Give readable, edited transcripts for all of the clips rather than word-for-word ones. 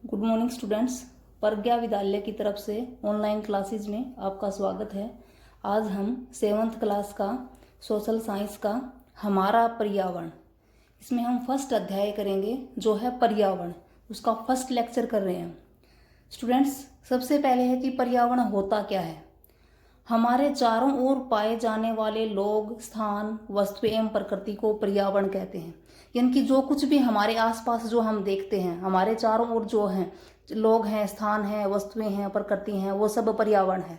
Good morning students. प्रज्ञा विद्यालय की तरफ से ऑनलाइन क्लासेज में आपका स्वागत है। आज हम 7th क्लास का सोशल साइंस का हमारा पर्यावरण, इसमें हम फर्स्ट अध्याय करेंगे जो है पर्यावरण। उसका फर्स्ट लेक्चर कर रहे हैं स्टूडेंट्स। सबसे पहले है कि पर्यावरण होता क्या है। हमारे चारों ओर पाए जाने वाले लोग, स्थान, वस्तुएं एवं प्रकृति को पर्यावरण कहते हैं। यानी कि जो कुछ भी हमारे आसपास जो हम देखते हैं, हमारे चारों ओर जो हैं, लोग हैं, स्थान हैं, वस्तुएं हैं, प्रकृति हैं, वो सब पर्यावरण है।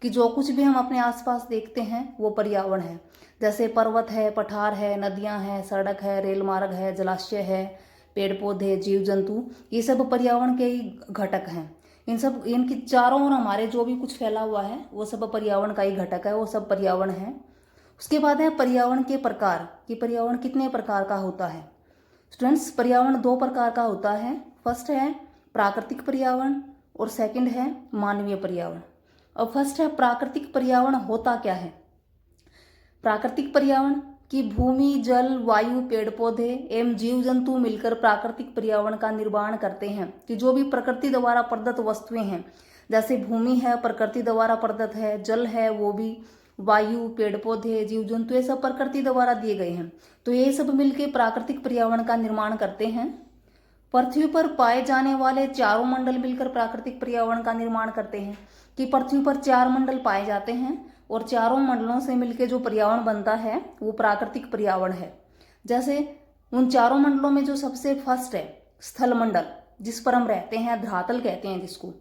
कि जो कुछ भी हम अपने आसपास देखते हैं वो पर्यावरण है। जैसे पर्वत है, पठार है, नदियां हैं, सड़क है, रेल मार्ग है, जलाशय है, पेड़ पौधे, जीव जंतु, ये सब पर्यावरण के ही घटक हैं। इनकी चारों ओर हमारे जो भी कुछ फैला हुआ है वो सब पर्यावरण का ही घटक है, वो सब पर्यावरण है। उसके बाद है पर्यावरण के प्रकार, कि पर्यावरण कितने प्रकार का होता है। स्टूडेंट्स, पर्यावरण 2 प्रकार का होता है। फर्स्ट है प्राकृतिक पर्यावरण और सेकंड है मानवीय पर्यावरण। अब फर्स्ट है प्राकृतिक पर्यावरण होता क्या है। प्राकृतिक पर्यावरण कि भूमि, जल, वायु, पेड़ पौधे एवं जीव जंतु मिलकर प्राकृतिक पर्यावरण का निर्माण करते हैं। कि जो भी प्रकृति द्वारा प्रदत्त वस्तुएं हैं, जैसे भूमि है प्रकृति द्वारा प्रदत्त है, जल है वो भी, वायु, पेड़ पौधे, जीव जंतु, ये सब प्रकृति द्वारा दिए गए हैं। तो ये सब मिलकर प्राकृतिक पर्यावरण का निर्माण करते हैं। पृथ्वी पर पाए जाने वाले चारों मंडल मिलकर प्राकृतिक पर्यावरण का निर्माण करते हैं। कि पृथ्वी पर 4 मंडल पाए जाते हैं और चारों मंडलों से मिलकर जो पर्यावरण बनता है वो प्राकृतिक पर्यावरण है। जैसे उन चारों मंडलों में जो सबसे फर्स्ट है स्थल मंडल, जिस पर हम रहते हैं, धरातल कहते हैं जिसको।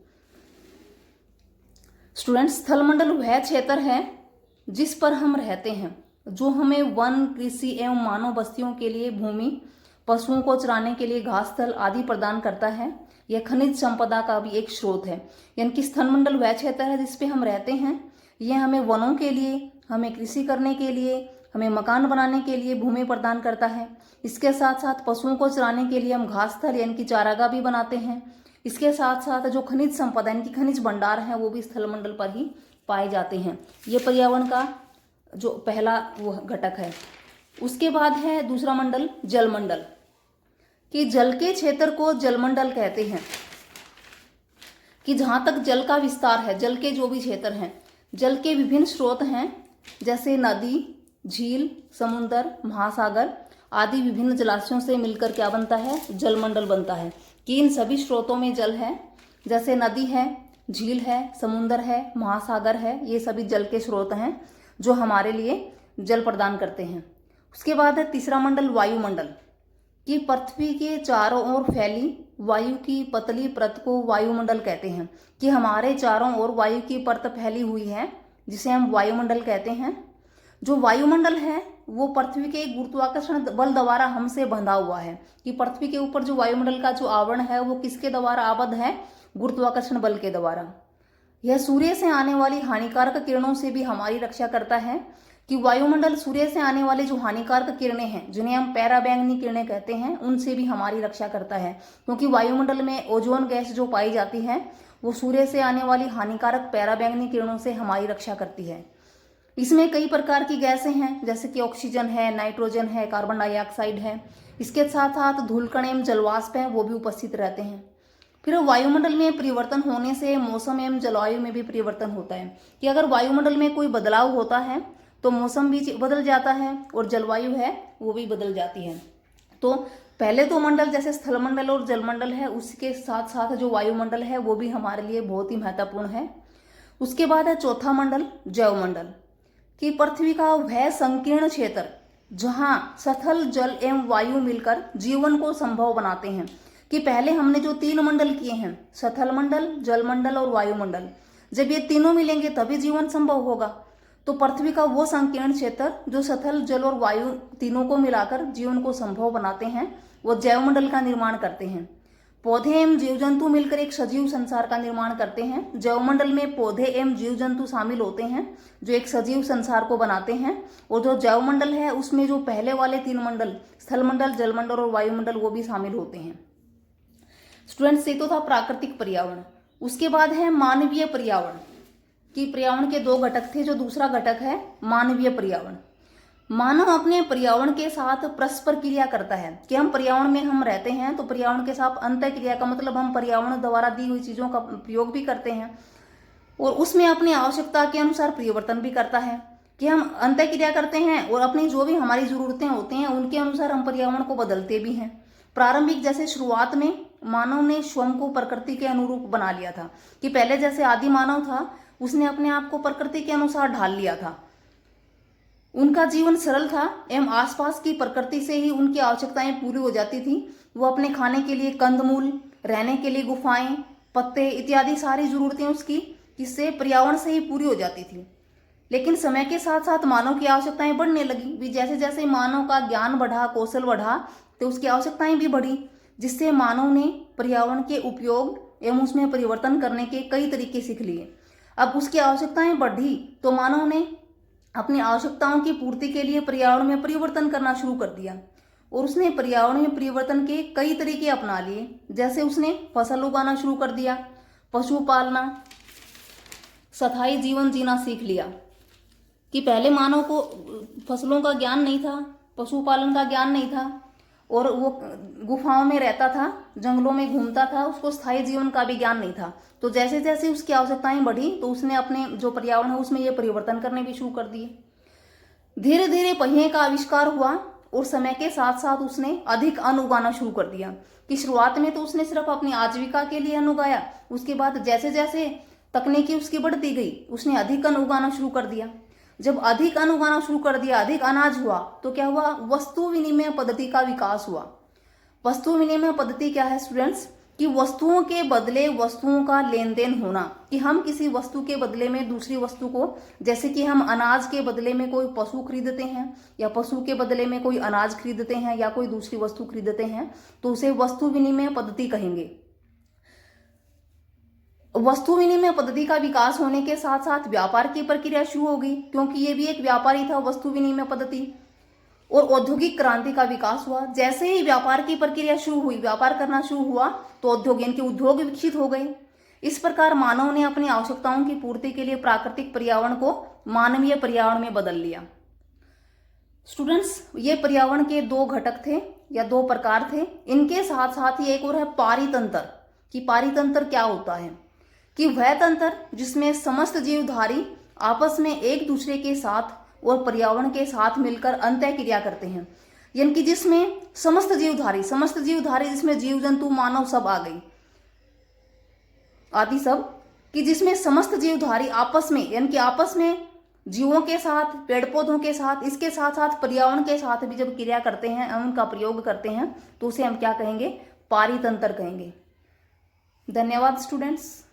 स्टूडेंट, स्थल मंडल वह क्षेत्र है जिस पर हम रहते हैं, जो हमें वन, कृषि एवं मानव बस्तियों के लिए भूमि, पशुओं को चराने के लिए घास स्थल आदि प्रदान करता है। यह खनिज संपदा का भी एक स्रोत है। यानी कि स्थल मंडल वह क्षेत्र है जिसपे हम रहते हैं। यह हमें वनों के लिए, हमें कृषि करने के लिए, हमें मकान बनाने के लिए भूमि प्रदान करता है। इसके साथ साथ पशुओं को चराने के लिए हम घास स्थल यानी कि चारागाह भी बनाते हैं। इसके साथ साथ जो खनिज संपदा यानी कि खनिज भंडार है वो भी स्थल मंडल पर ही पाए जाते हैं। ये पर्यावरण का जो पहला वो घटक है। उसके बाद है दूसरा मंडल जलमंडल, कि जल के क्षेत्र को जलमंडल कहते हैं। कि जहां तक जल का विस्तार है, जल के जो भी क्षेत्र हैं, जल के विभिन्न स्रोत हैं, जैसे नदी, झील, समुद्र, महासागर आदि विभिन्न जलाशयों से मिलकर क्या बनता है, जलमंडल बनता है। कि इन सभी स्रोतों में जल है, जैसे नदी है, झील है, समुद्र है, महासागर है, ये सभी जल के स्रोत हैं जो हमारे लिए जल प्रदान करते हैं। उसके बाद है तीसरा मंडल वायुमंडल, कि पृथ्वी के चारों ओर फैली वायु की पतली परत को वायुमंडल कहते हैं। कि हमारे चारों ओर वायु की परत फैली हुई है जिसे हम वायुमंडल कहते हैं। जो वायुमंडल है वो पृथ्वी के गुरुत्वाकर्षण बल द्वारा हमसे बंधा हुआ है। कि पृथ्वी के ऊपर जो वायुमंडल का जो आवरण है वो किसके द्वारा आबद्ध है, गुरुत्वाकर्षण बल के द्वारा। यह सूर्य से आने वाली हानिकारक किरणों से भी हमारी रक्षा करता है। कि वायुमंडल सूर्य से आने वाली जो हानिकारक किरणें हैं, जिन्हें हम पैराबैंगनी किरणें कहते हैं, उनसे भी हमारी रक्षा करता है। क्योंकि वायुमंडल में ओजोन गैस जो पाई जाती है वो सूर्य से आने वाली हानिकारक पैराबैंगनी किरणों से हमारी रक्षा करती है। इसमें कई प्रकार की गैसें हैं, जैसे कि ऑक्सीजन है, नाइट्रोजन है, कार्बन डाइऑक्साइड है। इसके साथ साथ धूलकण एवं जलवाष्प है वो भी उपस्थित रहते हैं। फिर वायुमंडल में परिवर्तन होने से मौसम एवं जलवायु में भी परिवर्तन होता है। कि अगर वायुमंडल में कोई बदलाव होता है तो मौसम भी बदल जाता है और जलवायु है वो भी बदल जाती है। तो पहले 2 मंडल जैसे स्थल मंडल और जलमंडल है, उसके साथ साथ जो वायुमंडल है वो भी हमारे लिए बहुत ही महत्वपूर्ण है। उसके बाद है चौथा मंडल जैवमंडल, कि पृथ्वी का वह संकीर्ण क्षेत्र जहां स्थल, जल एवं वायु मिलकर जीवन को संभव बनाते हैं। कि पहले हमने जो 3 मंडल किए हैं, स्थल मंडल, जलमंडल और वायुमंडल, जब ये तीनों मिलेंगे तभी जीवन संभव होगा। तो पृथ्वी का वो संकीर्ण क्षेत्र जो स्थल, जल और वायु तीनों को मिलाकर जीवन को संभव बनाते हैं, वो जैवमंडल का निर्माण करते हैं। पौधे एवं जीव जंतु मिलकर एक सजीव संसार का निर्माण करते हैं। जैवमंडल में पौधे एवं जीव जंतु शामिल होते हैं जो एक सजीव संसार को बनाते हैं। और जो जैवमंडल है उसमें जो पहले वाले 3 मंडल, स्थल मंडल, जलमंडल और वायुमंडल, वो भी शामिल होते हैं। स्टूडेंट्स, ये तो था प्राकृतिक पर्यावरण। उसके बाद है मानवीय पर्यावरण, कि पर्यावरण के 2 घटक थे, जो दूसरा घटक है मानवीय पर्यावरण। मानव अपने पर्यावरण के साथ परस्पर क्रिया करता है कि हम पर्यावरण में हम रहते हैं, तो पर्यावरण के साथ अंतः क्रिया का मतलब हम पर्यावरण द्वारा दी हुई चीजों का प्रयोग भी करते हैं और उसमें अपनी आवश्यकता के अनुसार परिवर्तन भी करता है कि हम अंतः क्रिया करते हैं और अपनी जो भी हमारी जरूरतें होती हैं उनके अनुसार हम पर्यावरण को बदलते भी हैं। प्रारंभिक जैसे शुरुआत में मानव ने स्वयं को प्रकृति के अनुरूप बना लिया था कि पहले जैसे आदि मानव था उसने अपने आप को प्रकृति के अनुसार ढाल लिया था। उनका जीवन सरल था एवं आसपास की प्रकृति से ही उनकी आवश्यकताएं पूरी हो जाती थी। वो अपने खाने के लिए कंदमूल, रहने के लिए गुफाएं, पत्ते इत्यादि सारी जरूरतें उसकी किससे पर्यावरण से ही पूरी हो जाती थी। लेकिन समय के साथ साथ मानव की आवश्यकताएं बढ़ने लगी भी। जैसे जैसे मानव का ज्ञान बढ़ा, कौशल बढ़ा, तो उसकी आवश्यकताएं भी बढ़ी, जिससे मानव ने पर्यावरण के उपयोग एवं उसमें परिवर्तन करने के कई तरीके सीख लिए। अब उसकी आवश्यकताएं बढ़ी तो मानव ने अपनी आवश्यकताओं की पूर्ति के लिए पर्यावरण में परिवर्तन करना शुरू कर दिया और उसने पर्यावरण में परिवर्तन के कई तरीके अपना लिए। जैसे उसने फसल उगाना शुरू कर दिया, पशु पालना, स्थायी जीवन जीना सीख लिया कि पहले मानव को फसलों का ज्ञान नहीं था, पशुपालन का ज्ञान नहीं था और वो गुफाओं में रहता था, जंगलों में घूमता था, उसको स्थायी जीवन का भी ज्ञान नहीं था। तो जैसे जैसे उसकी आवश्यकताएं बढ़ी तो उसने अपने जो पर्यावरण है उसमें ये परिवर्तन करने भी शुरू कर दिए। धीरे धीरे पहिए का आविष्कार हुआ और समय के साथ साथ उसने अधिक अन्न उगाना शुरू कर दिया कि शुरुआत में तो उसने सिर्फ अपनी आजीविका के लिए अन्न उगाया, उसके बाद जैसे जैसे तकनीकी उसकी बढ़ती गई उसने अधिक अन्न उगाना शुरू कर दिया। जब अधिक अन्न उगाना शुरू कर दिया, अधिक अनाज हुआ, तो क्या हुआ, वस्तु विनिमय पद्धति का विकास हुआ। वस्तु विनिमय पद्धति क्या है स्टूडेंट्स, कि वस्तुओं के बदले वस्तुओं का लेन देन होना, कि हम किसी वस्तु के बदले में दूसरी वस्तु को, जैसे कि हम अनाज के बदले में कोई पशु खरीदते हैं या पशु के बदले में कोई अनाज खरीदते हैं या कोई दूसरी वस्तु खरीदते हैं, तो उसे वस्तु विनिमय पद्धति कहेंगे। वस्तु विनिमय पद्धति का विकास होने के साथ साथ व्यापार की प्रक्रिया शुरू हो गई, क्योंकि ये भी एक व्यापार ही था, वस्तु विनिमय पद्धति। और औद्योगिक क्रांति का विकास हुआ। जैसे ही व्यापार की प्रक्रिया शुरू हुई, व्यापार करना शुरू हुआ, तो उद्योग विकसित हो गए। इस प्रकार मानव ने अपनी आवश्यकताओं की पूर्ति के लिए प्राकृतिक पर्यावरण को मानवीय पर्यावरण में बदल लिया। स्टूडेंट्स, ये पर्यावरण के दो घटक थे या दो प्रकार थे। इनके साथ साथ ही एक और है पारितंत्र, कि पारितंत्र क्या होता है, कि वह तंत्र जिसमें समस्त जीवधारी आपस में एक दूसरे के साथ और पर्यावरण के साथ मिलकर अंतः क्रिया करते हैं, यानी कि जिसमें समस्त जीवधारी जिसमें जीव जंतु मानव सब आ गई आदि सब, कि जिसमें समस्त जीवधारी आपस में, यानी कि आपस में जीवों के साथ, पेड़ पौधों के साथ, इसके साथ साथ पर्यावरण के साथ भी जब क्रिया करते हैं, उनका प्रयोग करते हैं, तो उसे हम क्या कहेंगे, पारितंत्र कहेंगे। धन्यवाद स्टूडेंट्स।